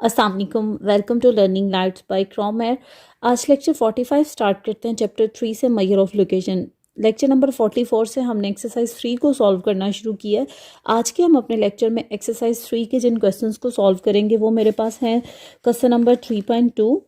अस्सलाम वालेकुम, welcome to learning lights by क्रॉम एयर। आज लेक्चर 45 स्टार्ट करते हैं चैप्टर 3 से measure of location. Lecture number 44 से हमने एक्सरसाइज 3 को सॉल्व करना शुरू किया है। आज के हम अपने लेक्चर में एक्सरसाइज 3 के जिन क्वेश्चंस को सॉल्व करेंगे वो मेरे पास हैं question number 3.2,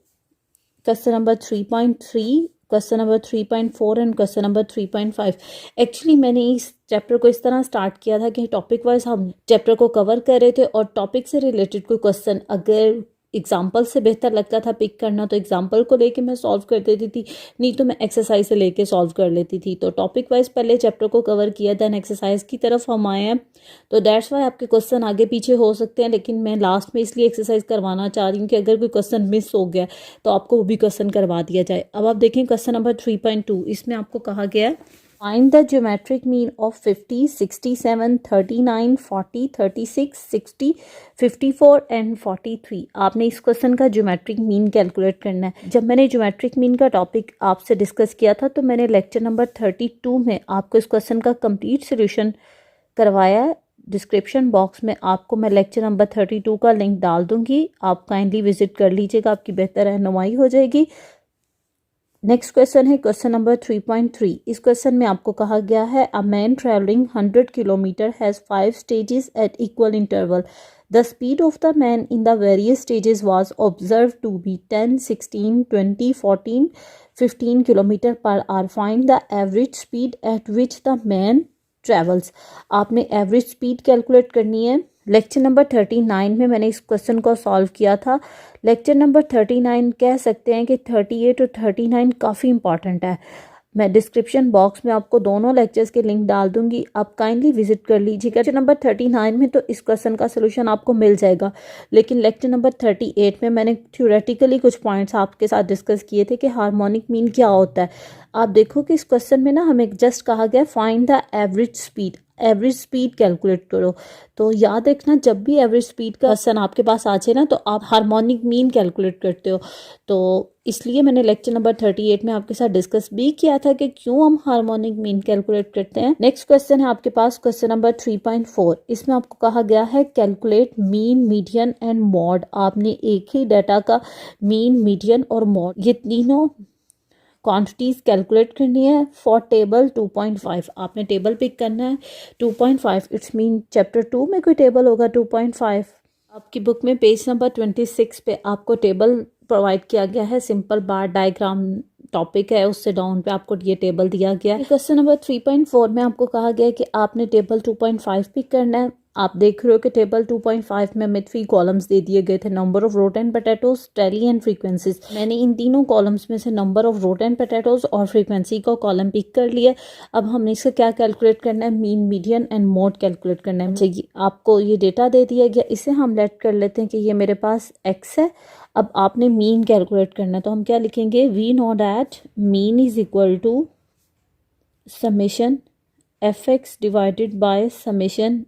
question number 3.3, question number 3.4 and question number 3.5। Actually मैंने इस चैप्टर को इस तरह स्टार्ट किया था कि टॉपिक वाइज हम चैप्टर को कवर कर रहे थे और टॉपिक से रिलेटेड कोई क्वेश्चन अगर एग्जाम्पल से बेहतर लगता था पिक करना तो एग्जाम्पल को लेके मैं सॉल्व कर देती थी, नहीं तो मैं एक्सरसाइज से लेके सॉल्व कर लेती थी। तो टॉपिक वाइज पहले चैप्टर को कवर किया, दैन एक्सरसाइज की तरफ हम आए हैं। तो दैट्स वाई आपके क्वेश्चन आगे पीछे हो सकते हैं, लेकिन मैं लास्ट में इसलिए एक्सरसाइज करवाना चाह रही हूँ कि अगर कोई क्वेश्चन मिस हो गया तो आपको वो भी क्वेश्चन करवा दिया जाए। अब आप देखें क्वेश्चन नंबर 3.2, इसमें आपको कहा गया है find the geometric mean of 50, 67, 39, 40, 36, 60, 54 and 43। आपने इस क्वेश्चन का ज्योमेट्रिक मीन कैलकुलेट करना है। जब मैंने ज्योमेट्रिक मीन का टॉपिक आपसे डिस्कस किया था तो मैंने लेक्चर नंबर 32 में आपको इस क्वेश्चन का कंप्लीट सोल्यूशन करवाया है। डिस्क्रिप्शन बॉक्स में आपको मैं लेक्चर नंबर 32 का लिंक डाल दूंगी, आप काइंडली विजिट कर लीजिएगा, आपकी बेहतर रहनुमाई हो जाएगी। नेक्स्ट क्वेश्चन है क्वेश्चन नंबर 3.3। इस क्वेश्चन में आपको कहा गया है a man travelling 100 kilometre has 5 stages at equal interval. The speed of the man in the various stages was observe to be 10, 16, 20, 14, 15 kilometre per hour. Find the average speed at which the man travels. आपने average speed calculate करनी है। Lecture number 39 में मैंने इस question को solve किया था। Lecture number 39 कह सकते हैं कि 38 और 39 काफ़ी इंपॉर्टेंट है। मैं डिस्क्रिप्शन बॉक्स में आपको दोनों लेक्चर्स के लिंक डाल दूंगी, आप काइंडली विजिट कर लीजिएगा। लेक्चर नंबर 39 में तो इस क्वेश्चन का सोल्यूशन आपको मिल जाएगा, लेकिन लेक्चर नंबर 38 में मैंने थ्योरेटिकली कुछ पॉइंट्स आपके साथ डिस्कस किए थे कि हार्मोनिक मीन क्या होता है। आप देखो कि इस क्वेश्चन में ना हमें जस्ट कहा गया find the average speed, average speed calculate करो। तो याद रखना जब भी एवरेज स्पीड का क्वेश्चन आपके पास आ जाए ना तो आप हार्मोनिक मीन कैलकुलेट करते हो। तो इसलिए मैंने लेक्चर नंबर 38 में आपके साथ डिस्कस भी किया था कि क्यों हम हार्मोनिक मीन कैलकुलेट करते हैं। नेक्स्ट क्वेश्चन है आपके पास क्वेश्चन नंबर 3.4। इसमें आपको कहा गया है calculate mean, median and mod. आपने एक ही डाटा का मीन, मीडियन और मॉड ये तीनों क्वांटिटीज़ कैलकुलेट करनी है फॉर टेबल 2.5। आपने टेबल पिक करना है 2.5। इट्स मीन चैप्टर 2 में कोई टेबल होगा 2.5। आपकी बुक में पेज नंबर 26 पे आपको टेबल प्रोवाइड किया गया है, सिंपल बार डायग्राम टॉपिक है, उससे डाउन पे आपको ये टेबल दिया गया है। क्वेश्चन नंबर 3.4 में आपको कहा गया है कि आपने टेबल 2.5 पिक करना है। आप देख रहे हो कि टेबल 2.5 में हमें 3 कॉलम्स दे दिए गए थे, number of rot and potatoes, tally and frequencies. मैंने इन तीनों कॉलम्स में से number of rot and potatoes और फ्रीक्वेंसी का कॉलम पिक कर लिया। अब हमने इसका क्या कैलकुलेट करना है, mean, median and mode calculate करना है। अच्छा, आपको ये डेटा दे दिया गया, इसे हम लेट कर लेते हैं कि ये मेरे पास एक्स है। अब आपने मीन कैलकुलेट करना है तो हम क्या लिखेंगे, we know that mean is equal to summation F X divided by summation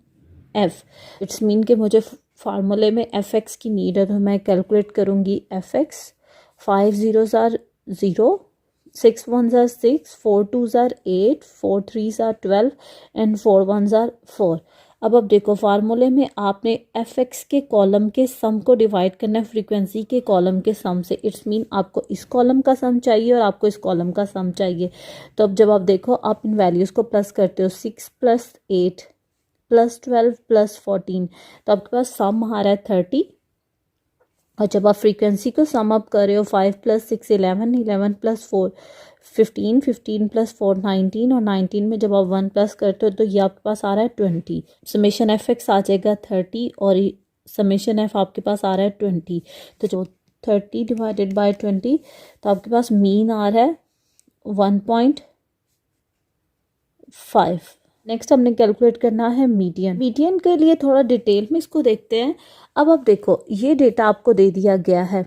F. It's mean कि मुझे फार्मूले में एफ एक्स की नीड है तो मैं कैलकुलेट करूँगी F x. 5 zeros are 0, 6 ones are 6, 4 twos are 8, 4 threes are 12 and 4 ones are 4। अब देखो फार्मूले में आपने एफ एक्स के कॉलम के सम को डिवाइड करना है फ्रीक्वेंसी के कॉलम के सम से। इट्स मीन आपको इस कॉलम का सम चाहिए और आपको इस कॉलम का सम चाहिए। तो अब जब आप देखो आप इन वैल्यूज़ को प्लस करते हो, 6 + 8 + 12 + 14, तो आपके पास सम आ रहा है 30। और जब आप फ्रीक्वेंसी को सम अप कर रहे हो, 5 + 6 11, 11 + 4 15, 15 + 4 19, और 19 में जब आप 1 प्लस करते हो तो ये आपके पास आ रहा है 20। समेशन एफ एक्स आ जाएगा 30 और समेशन एफ आपके पास आ रहा है 20। तो जो 30 डिवाइडेड बाय 20 तो आपके पास मीन आ रहा है 1.5। नेक्स्ट हमने कैलकुलेट करना है मीडियन। मीडियन के लिए थोड़ा डिटेल में इसको देखते हैं। अब आप देखो ये डेटा आपको दे दिया गया है।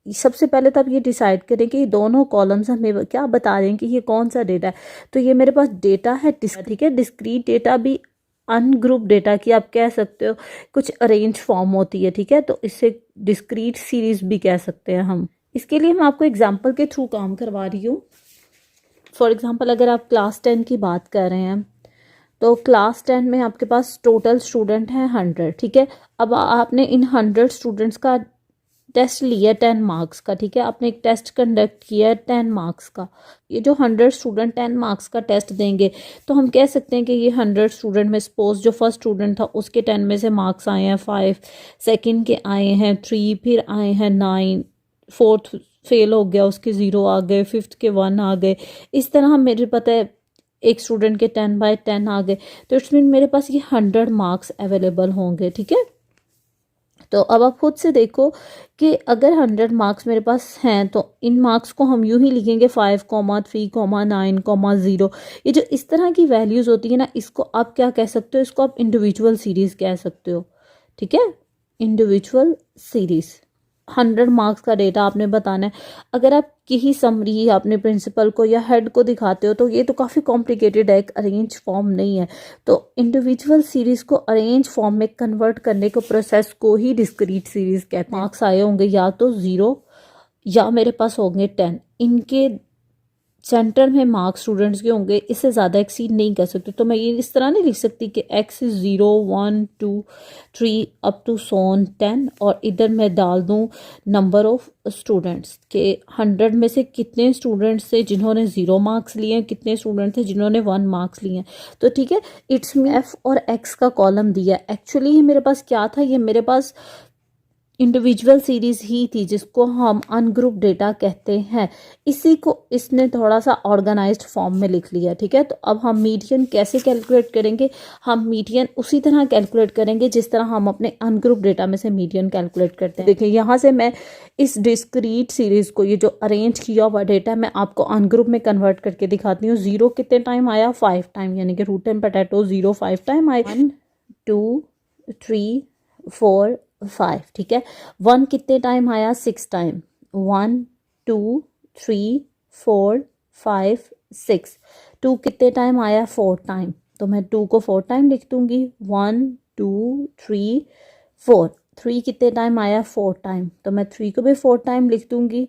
सबसे पहले तो आप ये डिसाइड करें कि ये दोनों कॉलम्स हमें क्या बता रहे हैं कि ये कौन सा डेटा है। तो ये मेरे पास डेटा है, ठीक है, डिस्क्रीट डेटा भी अनग्रुप डेटा की आप कह सकते हो, कुछ अरेंज फॉर्म होती है, ठीक है, तो इससे डिस्क्रीट सीरीज भी कह सकते हैं हम। इसके लिए मैं आपको एग्जाम्पल के थ्रू काम करवा रही हूँ। फॉर एग्जाम्पल अगर आप क्लास 10 की बात कर रहे हैं तो क्लास 10 में आपके पास टोटल स्टूडेंट हैं 100, ठीक है। अब आपने इन 100 स्टूडेंट्स का टेस्ट लिया 10 मार्क्स का, ठीक है, आपने एक टेस्ट कंडक्ट किया है 10 मार्क्स का। ये जो 100 स्टूडेंट 10 मार्क्स का टेस्ट देंगे तो हम कह सकते हैं कि ये 100 स्टूडेंट में सपोज जो फर्स्ट स्टूडेंट था उसके 10 में से मार्क्स आए हैं 5, सेकंड के आए हैं 3, फिर आए हैं 9, फोर्थ फेल हो गया उसके 0 आ गए, फिफ्थ के 1 आ गए। इस तरह मेरे पता है एक स्टूडेंट के 10/10 आ गए, तो इट्स मीन मेरे पास ये 100 मार्क्स अवेलेबल होंगे, ठीक है। तो अब आप खुद से देखो कि अगर 100 मार्क्स मेरे पास हैं तो इन मार्क्स को हम यूं ही लिखेंगे 5,3,9,0। ये जो इस तरह की वैल्यूज़ होती है ना, इसको आप क्या कह सकते हो, इसको आप इंडिविजुअल सीरीज़ कह सकते हो, ठीक है, इंडिविजुअल सीरीज़। 100 मार्क्स का डेटा आपने बताना है। अगर आप यही समरी आपने प्रिंसिपल को या हेड को दिखाते हो तो ये तो काफ़ी कॉम्प्लिकेटेड है, एक अरेंज फॉर्म नहीं है। तो इंडिविजुअल सीरीज़ को अरेंज फॉर्म में कन्वर्ट करने के प्रोसेस को ही डिस्क्रीट सीरीज़ कहते हैं। मार्क्स आए होंगे या तो 0 या मेरे पास होंगे 10, इनके सेंटर में मार्क्स स्टूडेंट्स के होंगे, इससे ज़्यादा एक्सीड नहीं कर सकते। तो मैं ये इस तरह नहीं लिख सकती कि x इज़ 0 1 2 3 अप टू सोन 10 और इधर मैं डाल दूँ नंबर ऑफ स्टूडेंट्स के 100 में से कितने स्टूडेंट्स थे जिन्होंने 0 मार्क्स लिए हैं, कितने स्टूडेंट थे जिन्होंने 1 मार्क्स लिए हैं। तो ठीक है, इट्स मी f और x का कॉलम दिया। एक्चुअली ये मेरे पास क्या था, ये मेरे पास इंडिविजुअल सीरीज़ ही थी जिसको हम अनग्रुप डेटा कहते हैं। इसी को इसने थोड़ा सा ऑर्गेनाइज्ड फॉर्म में लिख लिया, ठीक है। तो अब हम मीडियन कैसे कैलकुलेट करेंगे, हम मीडियन उसी तरह कैलकुलेट करेंगे जिस तरह हम अपने अनग्रुप डेटा में से मीडियन कैलकुलेट करते हैं। देखिए यहाँ से मैं इस डिस्क्रीट सीरीज़ को, ये जो अरेंज किया हुआ डेटा, मैं आपको अनग्रुप में कन्वर्ट करके दिखाती हूँ। 0 कितने टाइम आया, 5 टाइम, यानी कि रूट एंड पोटैटो 0 5 टाइम आए, 1 2 3 4 5, ठीक है। 1 कितने टाइम आया, 6 टाइम, 1 2 3 4 5 6। 2 कितने टाइम आया, 4 टाइम, तो मैं 2 को 4 टाइम लिख दूंगी, 1 2 3 4। 3 कितने टाइम आया, 4 टाइम, तो मैं 3 को भी 4 टाइम लिख दूंगी।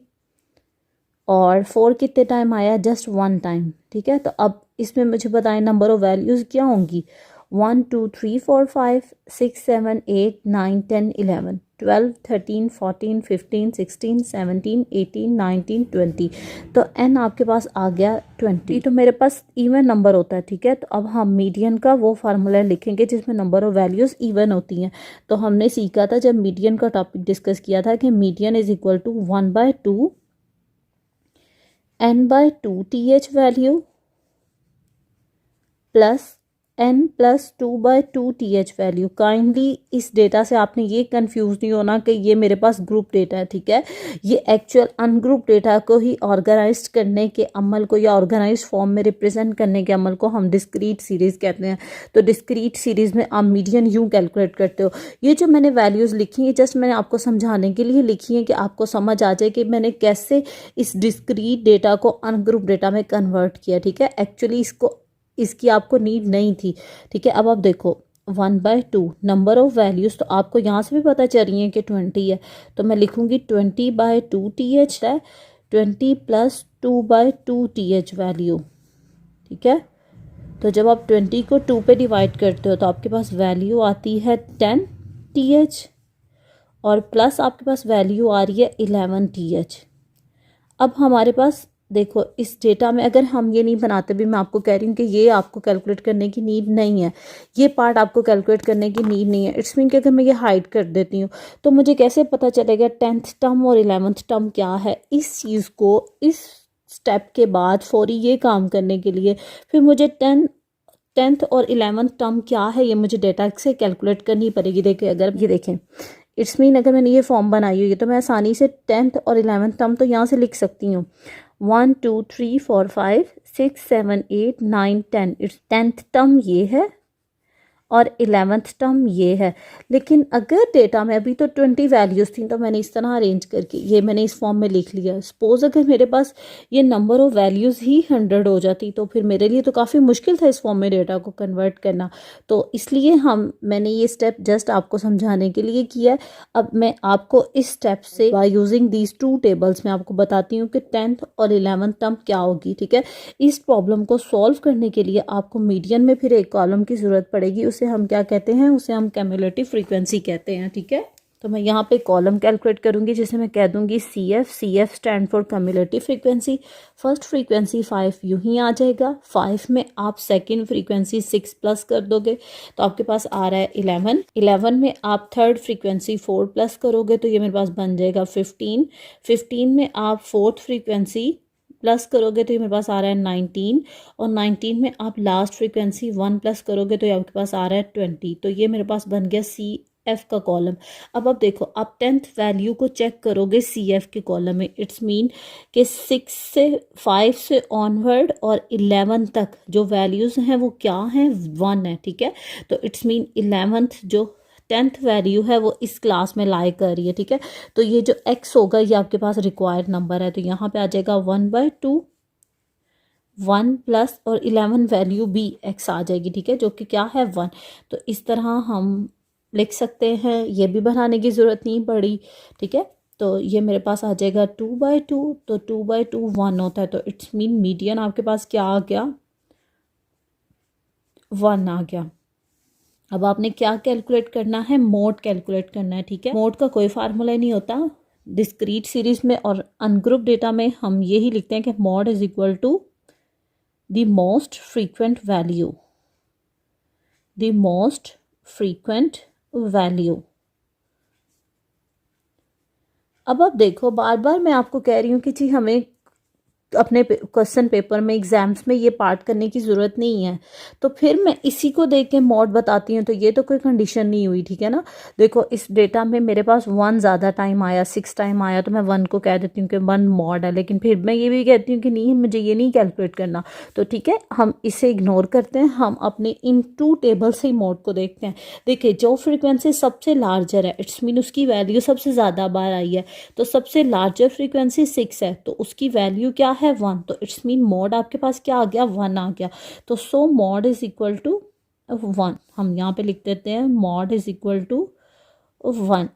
और 4 कितने टाइम आया, जस्ट 1 टाइम, ठीक है। तो अब इसमें मुझे बताएं नंबर ऑफ वैल्यूज़ क्या होंगी, 1 2 3 4 5 6 7 8 9 10 11 12 13 14 15 16 17 18 19 20। तो n आपके पास आ गया 20। तो मेरे पास इवन नंबर होता है, ठीक है। तो अब हम मीडियन का वो फार्मूला लिखेंगे जिसमें नंबर ऑफ वैल्यूज़ इवन होती हैं। तो हमने सीखा था जब मीडियन का टॉपिक डिस्कस किया था कि median is equal to 1/2 n/2 th value plus n+2/2 th value. Kindly इस डेटा से आपने ये कंफ्यूज नहीं होना कि ये मेरे पास ग्रुप डेटा है, ठीक है। ये एक्चुअल अनग्रुप डेटा को ही ऑर्गेनाइज करने के अमल को या ऑर्गेनाइज फॉर्म में रिप्रेजेंट करने के अमल को हम डिस्क्रीट सीरीज़ कहते हैं। तो डिस्क्रीट सीरीज़ में आप मीडियन यूँ कैलकुलेट करते हो। ये जो मैंने वैल्यूज़ लिखी है जस्ट मैंने आपको समझाने के लिए लिखी है कि आपको समझ आ जाए कि मैंने कैसे इस डिस्क्रीट डेटा को अनग्रुप डेटा में कन्वर्ट किया, ठीक है। एक्चुअली इसकी आपको नीड नहीं थी, ठीक है। अब आप देखो 1/2 नंबर ऑफ वैल्यूज़, तो आपको यहाँ से भी पता चल रही है कि 20 है, तो मैं लिखूँगी 20/2 th है, 20 + 2/2 th वैल्यू, ठीक है। तो जब आप 20 को 2 पे डिवाइड करते हो तो आपके पास वैल्यू आती है 10 th और प्लस आपके पास वैल्यू आ रही है 11 th। अब हमारे पास देखो इस डेटा में अगर हम ये नहीं बनाते, भी मैं आपको कह रही हूँ कि ये आपको कैलकुलेट करने की नीड नहीं है, ये पार्ट आपको कैलकुलेट करने की नीड नहीं है। इट्स मीन कि अगर मैं ये हाइड कर देती हूँ तो मुझे कैसे पता चलेगा 10th टर्म और 11th टर्म क्या है। इस चीज़ को इस स्टेप के बाद फौरी ये काम करने के लिए फिर मुझे 10th और 11th टर्म क्या है ये मुझे डेटा से कैलकुलेट करनी पड़ेगी। देखिए अगर ये देखें, इट्स मीन अगर मैंने ये फॉर्म बनाई हुई है तो मैं आसानी से 10th और 11th टर्म तो यहाँ से लिख सकती हूँ, 1 2 3 4 5 6 7 8 9 10। इट्स 10th टर्म ये है और 11th टर्म ये है। लेकिन अगर डेटा में अभी तो 20 वैल्यूज़ थी तो मैंने इस तरह अरेंज करके ये मैंने इस फॉर्म में लिख लिया। सपोज़ अगर मेरे पास ये नंबर ऑफ़ वैल्यूज़ ही 100 हो जाती तो फिर मेरे लिए तो काफ़ी मुश्किल था इस फॉर्म में डेटा को कन्वर्ट करना। तो इसलिए मैंने ये स्टेप जस्ट आपको समझाने के लिए किया है। अब मैं आपको इस स्टेप से बाय यूजिंग दीज 2 टेबल्स में आपको बताती हूँ कि 10th और 11th टर्म क्या होगी, ठीक है। इस प्रॉब्लम को सॉल्व करने के लिए आपको मीडियन में फिर एक कॉलम की ज़रूरत पड़ेगी। उसे हम क्या कहते हैं, उसे हम क्यूमुलेटिव फ्रीक्वेंसी कहते हैं, ठीक है। तो मैं यहाँ पे कॉलम कैलकुलेट करूँगी जिसे मैं कह दूँगी CF stand for cumulative frequency. First frequency 5 यूँ ही आ जाएगा, 5 में आप सेकंड फ्रीक्वेंसी 6 प्लस कर दोगे तो आपके पास आ रहा है 11। 11 में आप थर्ड फ्रीक्वेंसी 4 प्लस करोगे तो ये मेरे पास बन जाएगा 15। 15 में आप फोर्थ फ्रीक्वेंसी प्लस करोगे तो ये मेरे पास आ रहा है 19, और 19 में आप लास्ट फ्रीक्वेंसी 1 प्लस करोगे तो ये आपके पास आ रहा है 20। तो ये मेरे पास बन गया CF का कॉलम। अब आप देखो, आप 10th वैल्यू को चेक करोगे CF के कॉलम में, इट्स मीन कि 6 से 5 से ऑनवर्ड और 11 तक जो वैल्यूज़ हैं वो क्या हैं, 1 है, ठीक है। तो इट्स मीन 11th जो 10th वैल्यू है वो इस क्लास में लाई कर रही है, ठीक है। तो ये जो x होगा ये आपके पास रिक्वायर्ड नंबर है, तो यहाँ पे आ जाएगा 1/2, 1 प्लस और 11 वैल्यू भी x आ जाएगी, ठीक है, जो कि क्या है 1। तो इस तरह हम लिख सकते हैं, ये भी बनाने की ज़रूरत नहीं पड़ी, ठीक है। तो ये मेरे पास आ जाएगा 2/2, तो 2/2 1 होता है, तो इट्स मीन मीडियन आपके पास क्या आ गया, 1 आ गया। अब आपने क्या कैलकुलेट करना है, मोड कैलकुलेट करना है, ठीक है। मोड का कोई फार्मूला नहीं होता डिस्क्रीट सीरीज में, और अनग्रुप डेटा में हम यही लिखते हैं कि mode is equal to the most frequent value, the most frequent value. अब आप देखो, बार बार मैं आपको कह रही हूँ कि जी हमें अपने क्वेश्चन पेपर में एग्जाम्स में ये पार्ट करने की ज़रूरत नहीं है, तो फिर मैं इसी को देख के मॉड बताती हूँ, तो ये तो कोई कंडीशन नहीं हुई, ठीक है ना। देखो इस डेटा में मेरे पास 1 ज़्यादा टाइम आया, 6 टाइम आया, तो मैं 1 को कह देती हूँ कि 1 मॉड है, लेकिन फिर मैं ये भी कहती हूँ कि नहीं, मुझे ये नहीं कैलकुलेट करना, तो ठीक है, हम इसे इग्नोर करते हैं, हम अपने इन 2 टेबल से ही मॉड को देखते हैं। देखिए जो फ्रिक्वेंसी सबसे लार्जर है, इट्स मीन उसकी वैल्यू सबसे ज़्यादा बार आई है, तो सबसे लार्जर फ्रीक्वेंसी 6 है, तो उसकी वैल्यू क्या है 1, तो इट्स मीन मॉड आपके पास क्या आ गया, 1 आ गया। तो so mode is equal to 1, हम यहाँ पे लिख देते हैं mode is equal to 1।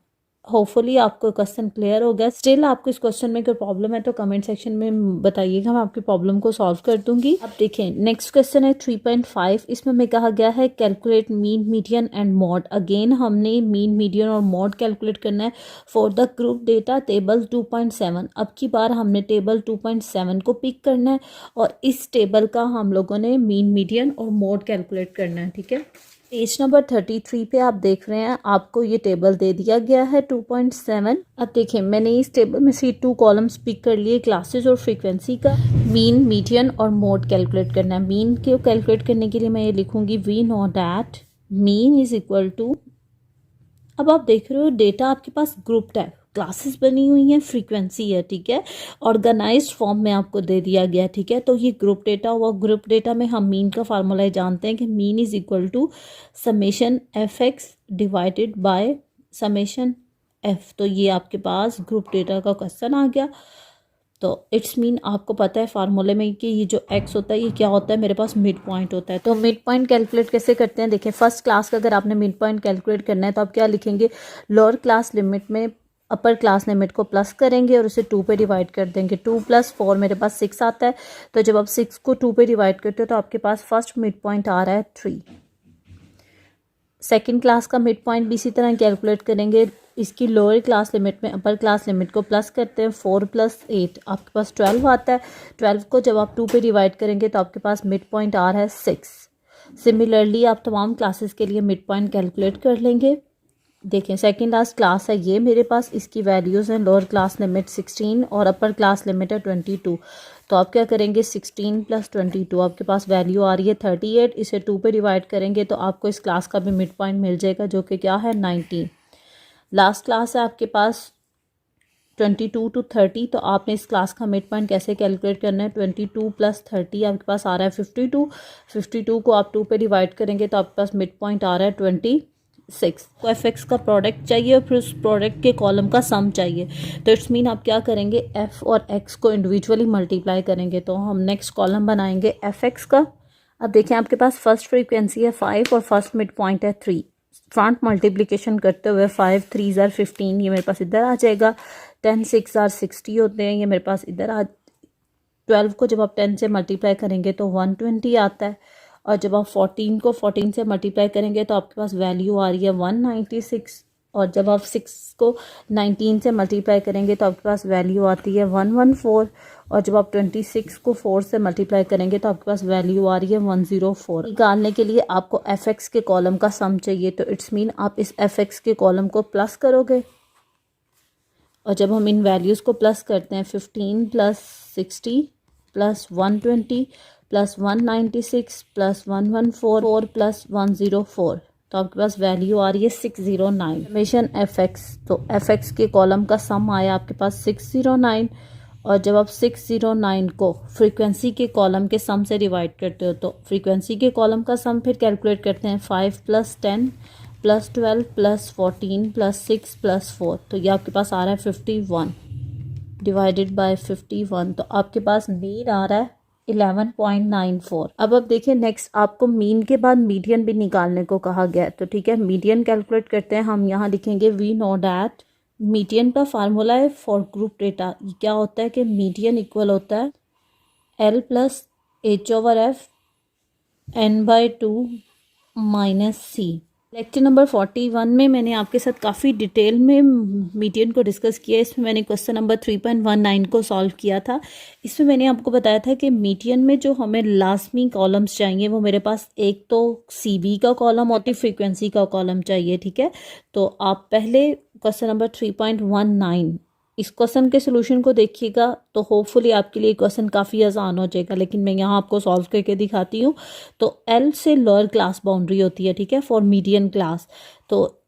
Hopefully आपको क्वेश्चन क्लियर हो गया। स्टिल आपको इस क्वेश्चन में कोई प्रॉब्लम है तो कमेंट सेक्शन में बताइएगा, मैं आपकी प्रॉब्लम को सॉल्व कर दूंगी। अब देखें नेक्स्ट क्वेश्चन है 3.5, इसमें हमें कहा गया है calculate mean, median and mod. Again हमने मीन, मीडियन और मॉड कैलकुलेट करना है for the group data table 2.7। अब की बार हमने टेबल 2.7 को पिक करना है और इस टेबल का हम लोगों ने मीन, मीडियन और मॉड कैलकुलेट करना है, ठीक है। पेज नंबर 33 पे आप देख रहे हैं, आपको ये टेबल दे दिया गया है 2.7। अब देखें मैंने इस टेबल में से 2 कॉलम्स पिक कर लिए, क्लासेस और फ्रीक्वेंसी का। मीन, मीडियन और मोड कैलकुलेट करना है। मीन को कैलकुलेट करने के लिए मैं ये लिखूंगी we know that mean is equal to, अब आप देख रहे हो डेटा आपके पास ग्रुप टाइप क्लासेस बनी हुई हैं, फ्रीक्वेंसी है, ठीक है, ऑर्गेनाइज्ड फॉर्म में आपको दे दिया गया, ठीक है। तो ये ग्रुप डेटा हुआ, ग्रुप डेटा में हम मीन का फार्मूला जानते हैं कि mean is equal to summation fx divided by summation f। तो ये आपके पास ग्रुप डेटा का क्वेश्चन आ गया। तो इट्स मीन आपको पता है फार्मूले में कि ये जो x होता है ये क्या होता है, मेरे पास मिड पॉइंट होता है। तो मिड पॉइंट कैलकुलेट कैसे करते हैं, देखिए फर्स्ट क्लास का अगर आपने मिड पॉइंट कैलकुलेट करना है तो आप क्या लिखेंगे, लोअर क्लास लिमिट में अपर क्लास लिमिट को प्लस करेंगे और उसे 2 पे डिवाइड कर देंगे। 2 + 4 मेरे पास 6 आता है, तो जब आप 6 को 2 पे डिवाइड करते हो तो आपके पास फर्स्ट मिड पॉइंट आ रहा है 3। सेकेंड क्लास का मिड पॉइंट भी इसी तरह कैलकुलेट करेंगे, इसकी लोअर क्लास लिमिट में अपर क्लास लिमिट को प्लस करते हैं, 4 + 8 आपके पास 12 आता है। 12 को जब आप 2 पे डिवाइड करेंगे तो आपके पास मिड पॉइंट आ रहा है 6। सिमिलरली आप तमाम क्लासेस के लिए मिड पॉइंट कैलकुलेट कर लेंगे। देखें सेकेंड लास्ट क्लास है ये मेरे पास, इसकी वैल्यूज़ हैं लोअर क्लास लिमिट 16 और अपर क्लास लिमिट है 22। तो आप क्या करेंगे 16 + 22 आपके पास वैल्यू आ रही है 38, इसे 2 पे डिवाइड करेंगे तो आपको इस क्लास का भी मिड पॉइंट मिल जाएगा जो कि क्या है 19। लास्ट क्लास है आपके पास 22 to 30, तो आपने इस क्लास का मिड पॉइंट कैसे कैलकुलेट करना है, 22 + 30 आपके पास आ रहा है 52। 52 को आप 2 पे डिवाइड करेंगे तो आपके पास मिड पॉइंट आ रहा है 26। को एफ का प्रोडक्ट चाहिए और फिर उस प्रोडक्ट के कॉलम का सम चाहिए, तो इट्स मीन आप क्या करेंगे एफ और एक्स को इंडिविजुअली मल्टीप्लाई करेंगे। तो हम नेक्स्ट कॉलम बनाएंगे एफ का। अब देखें आपके पास फर्स्ट फ्रीक्वेंसी है 5 और फर्स्ट मिड पॉइंट है 3। फ्रंट मल्टीप्लिकेशन करते हुए 5 × 3 = 15, ये मेरे पास इधर आ जाएगा। 10 × 6 = 60 होते हैं, ये मेरे पास इधर आ। 12 को जब आप 10 से मल्टीप्लाई करेंगे तो 120 आता है, और जब आप 14 को 14 से मल्टीप्लाई करेंगे तो आपके पास वैल्यू आ रही है 196। और जब आप 6 को 19 से मल्टीप्लाई करेंगे तो आपके पास वैल्यू आती है 114, और जब आप 26 को 4 से मल्टीप्लाई करेंगे तो आपके पास वैल्यू आ रही है 104। निकालने के लिए आपको fx के कॉलम का सम चाहिए, तो इट्स मीन आप इस fx के कॉलम को प्लस करोगे, और जब हम इन वैल्यूज़ को प्लस करते हैं 15 plus 60 plus 120 plus 196 plus 114 plus 104, तो आपके पास वैल्यू आ रही है 609। समेशन fx, तो fx के कॉलम का सम आया आपके पास 609, और जब आप 609 को फ्रीक्वेंसी के कॉलम के सम से डिवाइड करते हो तो फ्रीक्वेंसी के कॉलम का सम फिर कैलकुलेट करते हैं 5 plus 10 plus 12 plus 14 plus 6 plus 4, तो ये आपके पास आ रहा है 51 डिवाइडेड बाय 51, तो आपके पास मीन आ रहा है 11.94। अब देखिए नेक्स्ट आपको मीन के बाद मीडियन भी निकालने को कहा गया है, तो ठीक है मीडियन कैलकुलेट करते हैं। हम यहाँ लिखेंगे वी नो डैट मीडियन का फार्मूला है फॉर ग्रुप डेटा। क्या होता है कि मीडियन इक्वल होता है L plus H/F n/2 minus C। Lecture number 41 में मैंने आपके साथ काफ़ी डिटेल में मीडियन को डिस्कस किया। इसमें मैंने क्वेश्चन नंबर 3.19 को सॉल्व किया था। इसमें मैंने आपको बताया था कि मीडियन में जो हमें लाजमी कॉलम्स चाहिए वो मेरे पास एक तो CB का कॉलम और फ्रीक्वेंसी का कॉलम चाहिए, ठीक है। तो आप पहले क्वेश्चन नंबर 3.19 इस क्वेश्चन के सोल्यूशन को देखिएगा तो होपफुली आपके लिए क्वेश्चन काफ़ी आसान हो जाएगा, लेकिन मैं यहाँ आपको सॉल्व करके दिखाती हूँ। तो L से लोअर क्लास बाउंड्री होती है, ठीक है, फॉर मीडियन क्लास। तो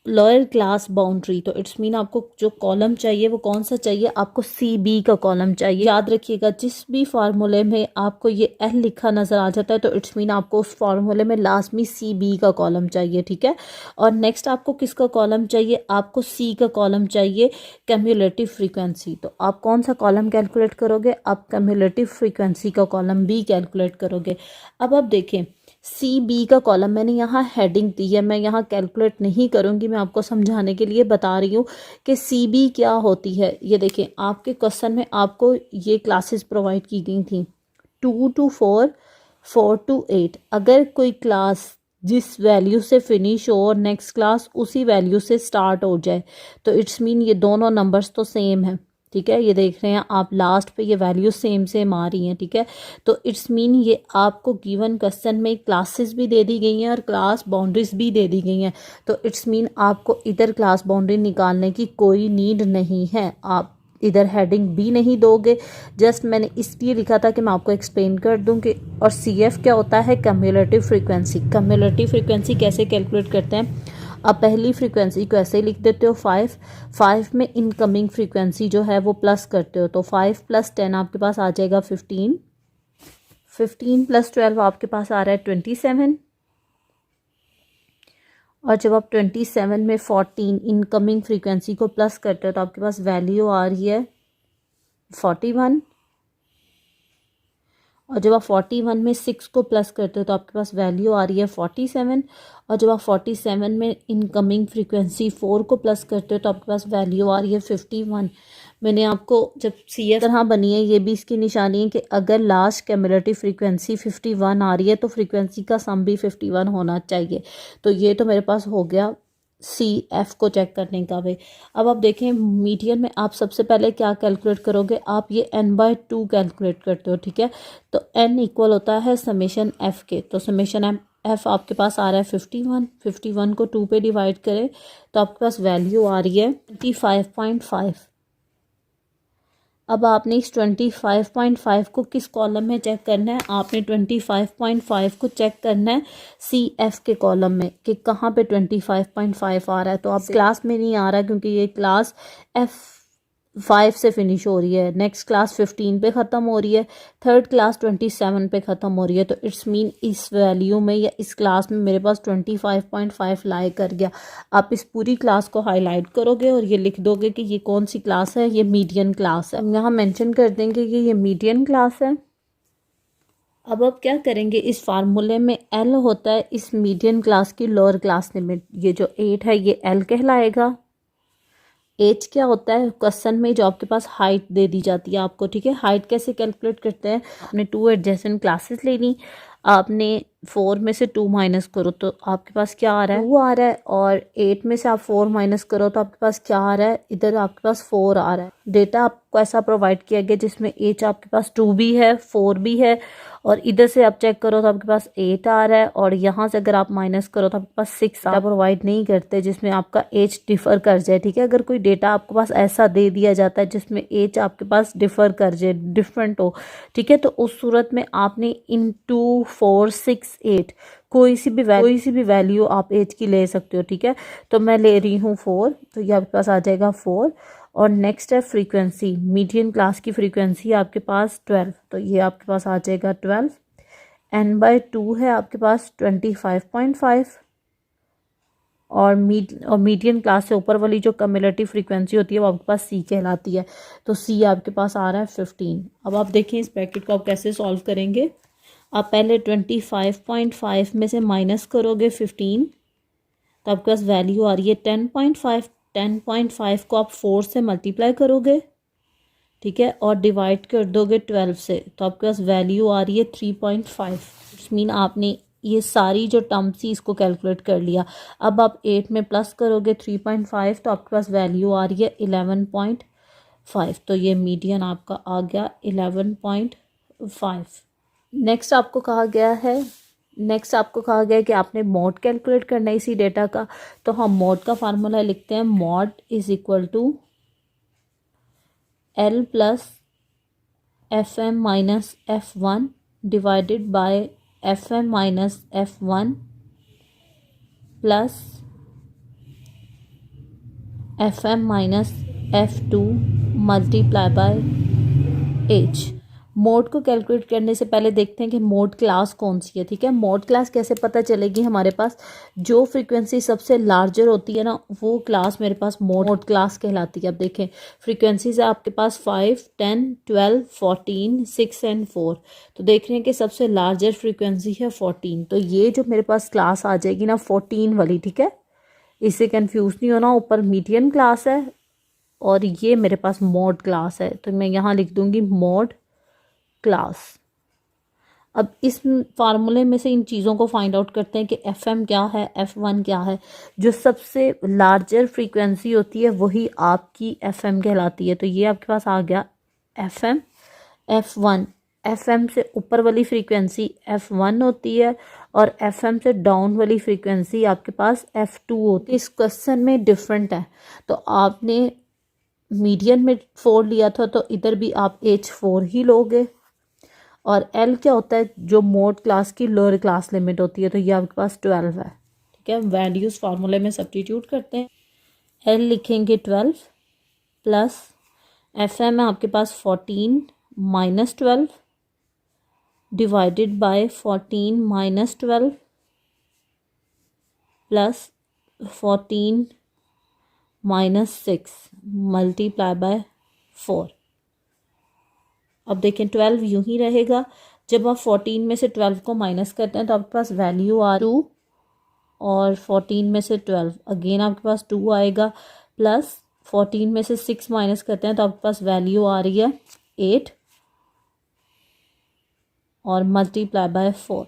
लोअर क्लास बाउंड्री, तो इट्स मीन आपको जो कॉलम चाहिए वो कौन सा चाहिए, आपको CB का कॉलम चाहिए। याद रखिएगा जिस भी फार्मूले में आपको ये L लिखा नज़र आ जाता है तो इट्स मीन आपको उस फार्मूले में लाजमी CB का कॉलम चाहिए, ठीक है। और नेक्स्ट आपको किसका कॉलम चाहिए, आपको C का कॉलम चाहिए, कैम्युलेटिव फ्रीक्वेंसी। तो आप कौन सा कॉलम कैलकुलेट करोगे, आप कैम्युलेटिव फ्रीक्वेंसी का कॉलम B कैलकुलेट करोगे। अब आप देखें CB का कॉलम मैंने यहाँ हेडिंग दी है, मैं यहाँ कैलकुलेट नहीं करूँगी, मैं आपको समझाने के लिए बता रही हूँ कि CB क्या होती है। ये देखें आपके क्वेश्चन में आपको ये क्लासेस प्रोवाइड की गई थी 2 to 4, 4 to 8। अगर कोई क्लास जिस वैल्यू से फिनिश हो और नेक्स्ट क्लास उसी वैल्यू से स्टार्ट हो जाए तो इट्स मीन ये दोनों नंबर्स तो सेम है, ठीक है। ये देख रहे हैं आप लास्ट पे ये वैल्यू सेम आ रही हैं, ठीक है। तो इट्स मीन ये आपको गिवन क्वेश्चन में क्लासेस भी दे दी गई हैं और क्लास बाउंड्रीज भी दे दी गई हैं। तो इट्स मीन आपको इधर क्लास बाउंड्री निकालने की कोई नीड नहीं है, आप इधर हेडिंग भी नहीं दोगे। जस्ट मैंने इसलिए लिखा था कि मैं आपको एक्सप्लेन कर दूं कि और CF क्या होता है, कम्युलेटिव फ्रीक्वेंसी। कम्युलेटिव फ्रीक्वेंसी कैसे कैलकुलेट करते हैं, आप पहली फ्रीक्वेंसी को ऐसे लिख देते हो 5 में इनकमिंग फ्रीक्वेंसी जो है वो प्लस करते हो, तो 5 + 10 आपके पास आ जाएगा 15 + 12 आपके पास आ रहा है 27, और जब आप 27 में 14 इनकमिंग फ्रीक्वेंसी को प्लस करते हो तो आपके पास वैल्यू आ रही है 41, और जब आप 41 में 6 को प्लस करते हो तो आपके पास वैल्यू आ रही है 47, और जब आप 47 में इनकमिंग फ्रीक्वेंसी 4 को प्लस करते हो तो आपके पास वैल्यू आ रही है 51। मैंने आपको जब CF तरह बनी है ये भी इसकी निशानी है कि अगर लास्ट कैम्युलेटिव फ्रीक्वेंसी 51 आ रही है तो फ्रीक्वेंसी का सम भी 51 होना चाहिए। तो ये तो मेरे पास हो गया CF को चेक करने का वे। अब आप देखें मीडियन में आप सबसे पहले क्या कैलकुलेट करोगे, आप ये n/2 कैलकुलेट करते हो, ठीक है। तो n इक्वल होता है समेशन F के, तो समेशन F आपके पास आ रहा है 51 को 2 पे डिवाइड करें तो आपके पास वैल्यू आ रही है 25.5। अब आपने इस 25.5 को किस कॉलम में चेक करना है, आपने 25.5 को चेक करना है CF के कॉलम में कि कहाँ पे 25.5 आ रहा है। तो आप क्लास में नहीं आ रहा क्योंकि ये क्लास F5 से फिनिश हो रही है, नेक्स्ट क्लास 15 पे ख़त्म हो रही है, थर्ड क्लास 27 पे ख़त्म हो रही है। तो इट्स मीन इस वैल्यू में या इस क्लास में मेरे पास 25.5 लाई कर गया। आप इस पूरी क्लास को हाईलाइट करोगे और ये लिख दोगे कि ये कौन सी क्लास है, ये मीडियन क्लास है। हम यहाँ मेंशन कर देंगे कि ये मीडियन क्लास है। अब आप क्या करेंगे, इस फार्मूले में L होता है इस मीडियन क्लास की लोअर क्लास लिमिट, ये जो 8 है ये L कहलाएगा। एज क्या होता है, क्वेश्चन में जो आपके पास हाइट दे दी जाती है आपको, ठीक है। हाइट कैसे कैलकुलेट करते हैं, आपने 2 एडजेसेंट क्लासेस लेनी, आपने 4 में से 2 माइनस करो तो आपके पास क्या आ रहा है, 2 आ रहा है। और 8 में से आप 4 माइनस करो तो आपके पास क्या आ रहा है, इधर आपके पास 4 आ रहा है। डेटा आपको ऐसा प्रोवाइड किया गया जिसमें एज आपके पास 2 भी है, 4 भी है, और इधर से आप चेक करो तो आपके पास 8 आ रहा है, और यहाँ से अगर आप माइनस करो तो आपके पास 6 आप प्रोवाइड नहीं करते जिसमें आपका एज डिफर कर जाए। ठीक है, अगर कोई डेटा आपके पास ऐसा दे दिया जाता है जिसमें एज आपके पास डिफर कर जाए, डिफरेंट हो, ठीक है, तो उस सूरत में आपने इन 2 4 6 8 कोई सी भी वैल्यू आप एज की ले सकते हो। ठीक है, तो मैं ले रही हूँ 4, तो ये आपके पास आ जाएगा 4। और नेक्स्ट है फ्रीक्वेंसी, मीडियन क्लास की फ्रीक्वेंसी आपके पास 12, तो ये आपके पास आ जाएगा 12। n/2 है आपके पास 25.5, और मीडियन क्लास से ऊपर वाली जो कम्युलेटिव फ्रीक्वेंसी होती है वो आपके पास सी कहलाती है, तो सी आपके पास आ रहा है 15। अब आप देखें इस ब्रैकेट को आप कैसे सॉल्व करेंगे। आप पहले 25.5 में से माइनस करोगे 15, तो आपके पास वैल्यू आ रही है 10.5। 10.5 को आप 4 से मल्टीप्लाई करोगे, ठीक है, और डिवाइड कर दोगे 12 से, तो आपके पास वैल्यू आ रही है 3.5। इट्स मीन आपने ये सारी जो टर्म थी इसको कैलकुलेट कर लिया। अब आप 8 में प्लस करोगे 3.5, तो आपके पास वैल्यू आ रही है 11.5, तो ये मीडियन आपका आ गया 11.5। नेक्स्ट आपको कहा गया है कि आपने मॉड कैलकुलेट करना है इसी डेटा का, तो हम मॉड का फार्मूला लिखते हैं। Mode is equal to L plus FM minus F1 divided by FM minus F1 plus FM minus F2 multiply by H। Mode को कैलकुलेट करने से पहले देखते हैं कि मोड क्लास कौन सी है। ठीक है, मोड क्लास कैसे पता चलेगी, हमारे पास जो फ्रीक्वेंसी सबसे लार्जर होती है ना वो क्लास मेरे पास मोड क्लास कहलाती है। अब देखें फ्रीक्वेंसीज है आपके पास 5 10 12 14 6 एंड 4, तो देख रहे हैं कि सबसे लार्जर फ्रीक्वेंसी है 14, तो ये जो मेरे पास क्लास आ जाएगी ना 14 वाली, ठीक है, इससे कंफ्यूज नहीं होना। ऊपर मीडियन क्लास है और ये मेरे पास मोड क्लास है, तो मैं यहाँ लिख दूंगी मोड क्लास। अब इस फार्मूले में से इन चीज़ों को फाइंड आउट करते हैं कि FM क्या है, F1 क्या है। जो सबसे लार्जर फ्रीक्वेंसी होती है वही आपकी FM कहलाती है, तो ये आपके पास आ गया FM। F1, FM से ऊपर वाली फ्रीक्वेंसी F1 होती है और FM से डाउन वाली फ्रीक्वेंसी आपके पास F2 होती है। इस क्वेश्चन में डिफरेंट है, तो आपने मीडियन में 4 लिया था तो इधर भी आप H4 ही लोगे। और L क्या होता है, जो मोड क्लास की लोअर क्लास लिमिट होती है, तो ये आपके पास 12 है। ठीक है, वैल्यूज फार्मूले में सब्स्टिट्यूट करते हैं। L लिखेंगे 12 प्लस FM है आपके पास 14 minus 12 divided by 14 minus 12 plus 14 minus 6 multiply by 4। अब देखें 12 यूं ही रहेगा। जब आप 14 में से 12 को माइनस करते हैं तो आपके पास वैल्यू आ 2, और 14 में से 12 अगेन आपके पास 2 आएगा, प्लस 14 में से 6 माइनस करते हैं तो आपके पास वैल्यू आ रही है 8 और मल्टीप्लाई बाय 4।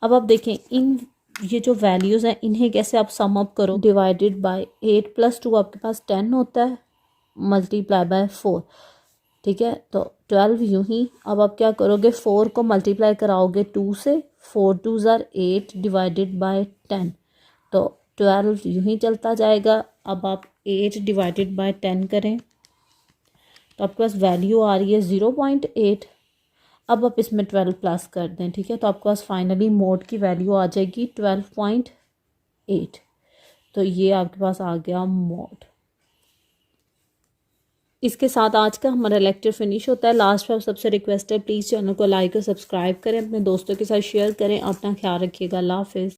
अब आप देखें इन ये जो वैल्यूज़ हैं इन्हें कैसे आप सम अप करो, डिवाइडेड बाय 8 प्लस 2 आपके पास 10 होता है मल्टीप्लाई बाय 4। ठीक है, तो 12 यूं ही। अब आप क्या करोगे, 4 को मल्टीप्लाई कराओगे 2 से, 4 2 ज़ार 8 डिवाइडेड बाय 10, तो 12 यूं ही चलता जाएगा। अब आप 8 डिवाइडेड बाय 10 करें तो आपके पास वैल्यू आ रही है 0.8। अब आप इसमें 12 प्लस कर दें, ठीक है, तो आपके पास फाइनली मोड की वैल्यू आ जाएगी 12.8। तो ये आपके पास आ गया मोड। इसके साथ आज का हमारा लेक्चर फिनिश होता है। लास्ट में आप सबसे रिक्वेस्ट है प्लीज़ चैनल को लाइक और सब्सक्राइब करें, अपने दोस्तों के साथ शेयर करें, अपना ख्याल रखिएगा। अल्लाह हाफिज़।